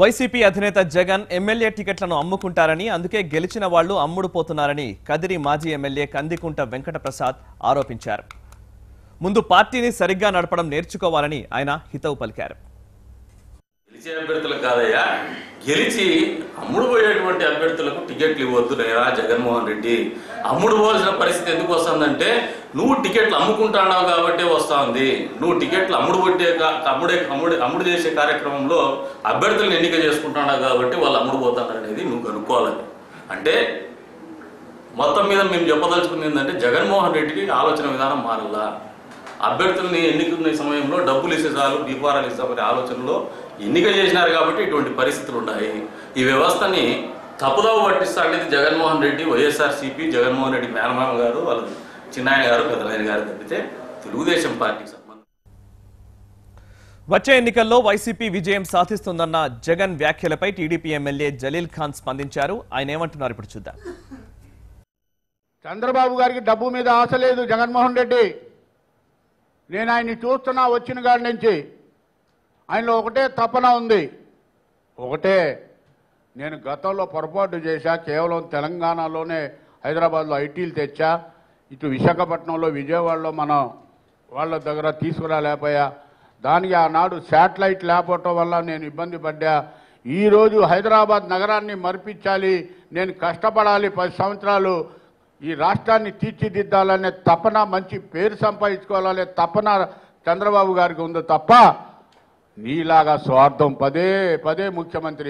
YCP అధినేత Jagan MLA టికెట్లను అమ్ముకుంటారని అందుకే గెలిచిన వాళ్లు అమ్ముడుపోతున్నారని కదిరి మాజీ ఎమ్మెల్యే కందికుంట వెంకట ప్రసాద్ ఆరోపించారు. ముందు పార్టీని సరిగ్గా నడపడం నేర్చుకోవాలని ఆయన హితవు పలికారు. గెలిచే అభ్యర్థులకు కాదయ్యా, గెలిచి అమ్ముడు పోయేటువంటి అభ్యర్థులకు టికెట్లు ఇవ్వద్దు నేరా జగన్మోహన్ రెడ్డి. అమ్ముడు పోవాల్సిన పరిస్థితి ఎందుకు వస్తుందంటే నువ్వు టికెట్లు అమ్ముకుంటున్నావు కాబట్టి వస్తుంది. నువ్వు టికెట్లు అమ్ముడు చేసే కార్యక్రమంలో అభ్యర్థులను ఎన్నిక చేసుకుంటున్నావు కాబట్టి వాళ్ళు అమ్ముడు పోతారు అనేది నువ్వు కనుక్కోవాలని. అంటే మొత్తం మీద మేము చెప్పదలుచుకున్నది ఏంటంటే జగన్మోహన్ రెడ్డికి ఆలోచన విధానం మారలా. అభ్యర్థుల్ని ఎన్నికల సమయంలో డబ్బులు ఇస్తే చాలు దీపారాలు ఇస్తామనే ఆలోచనలో ఎన్నిక చేసినారు కాబట్టి ఇటువంటి పరిస్థితులు ఉన్నాయి. ఈ వ్యవస్థని తప్పుదోవ పట్టిస్తా అనేది జగన్మోహన్ రెడ్డి, వైఎస్ఆర్సీపీ, జగన్మోహన్ రెడ్డి మేనమామ గారు, వాళ్ళ చిన్నాయన గారు, పెద్దనాయన గారు తప్పితే తెలుగుదేశం పార్టీకి సంబంధం. వచ్చే ఎన్నికల్లో వైసీపీ విజయం సాధిస్తుందన్న జగన్ వ్యాఖ్యలపై టీడీపీ ఎమ్మెల్యే జలీల్ ఖాన్ స్పందించారు. ఆయన ఏమంటున్నారు ఇప్పుడు చూద్దాం. చంద్రబాబు గారికి డబ్బు మీద ఆశ లేదు జగన్మోహన్ రెడ్డి. నేను ఆయన్ని చూస్తున్నా వచ్చిన కాడి నుంచి. ఆయనలో ఒకటే తపన ఉంది. ఒకటే, నేను గతంలో పొరపాటు చేశా, కేవలం తెలంగాణలోనే హైదరాబాద్లో ఐటీలు తెచ్చా, ఇటు విశాఖపట్నంలో విజయవాడలో మనం వాళ్ళ దగ్గర తీసుకురాలేకపోయా, దానికి ఆనాడు శాటిలైట్ లేకపోవటం వల్ల నేను ఇబ్బంది పడ్డా. ఈరోజు హైదరాబాద్ నగరాన్ని మరిపించాలి, నేను కష్టపడాలి, 10 సంవత్సరాలు ఈ రాష్ట్రాన్ని తీర్చిదిద్దాలనే తపన, మంచి పేరు సంపాదించుకోవాలనే తపన చంద్రబాబు గారికి ఉంది తప్ప నీలాగా స్వార్థం పదే పదే ముఖ్యమంత్రి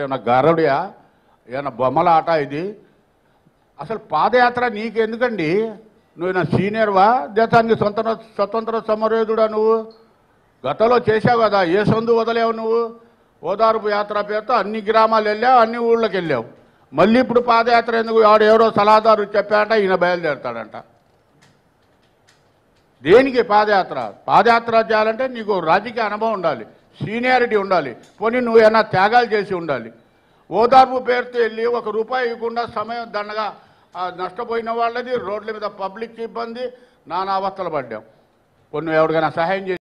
ఏమన్నా గరుడియా, ఏమన్నా బొమ్మల ఆట ఇది? అసలు పాదయాత్ర నీకెందుకండి? నువ్వు నా సీనియర్వా, దేశానికి స్వతంత్ర సమరయోధుడా? నువ్వు గతంలో చేసావు కదా, ఏ సందు వదలేవు నువ్వు? ఓదార్పు యాత్ర పేరుతో అన్ని గ్రామాలు వెళ్ళావు, అన్ని ఊళ్ళకి వెళ్ళావు. మళ్ళీ ఇప్పుడు పాదయాత్ర ఎందుకు? ఎవరో సలహాదారు చెప్పాడంట, ఈయన బయలుదేరుతాడంట. దేనికి పాదయాత్ర? పాదయాత్ర చేయాలంటే నీకు రాజకీయ అనుభవం ఉండాలి, సీనియారిటీ ఉండాలి, పోనీ నువ్వు ఏమైనా త్యాగాలు చేసి ఉండాలి. ఓదార్పు పేరుతో వెళ్ళి 1 రూపాయి ఇవ్వకుండా సమయం దండగా నష్టపోయిన వాళ్ళది, రోడ్ల మీద పబ్లిక్ ఇబ్బంది, నానా అవస్థలు పడ్డాం. కొన్ని ఎవరికైనా సహాయం చేసి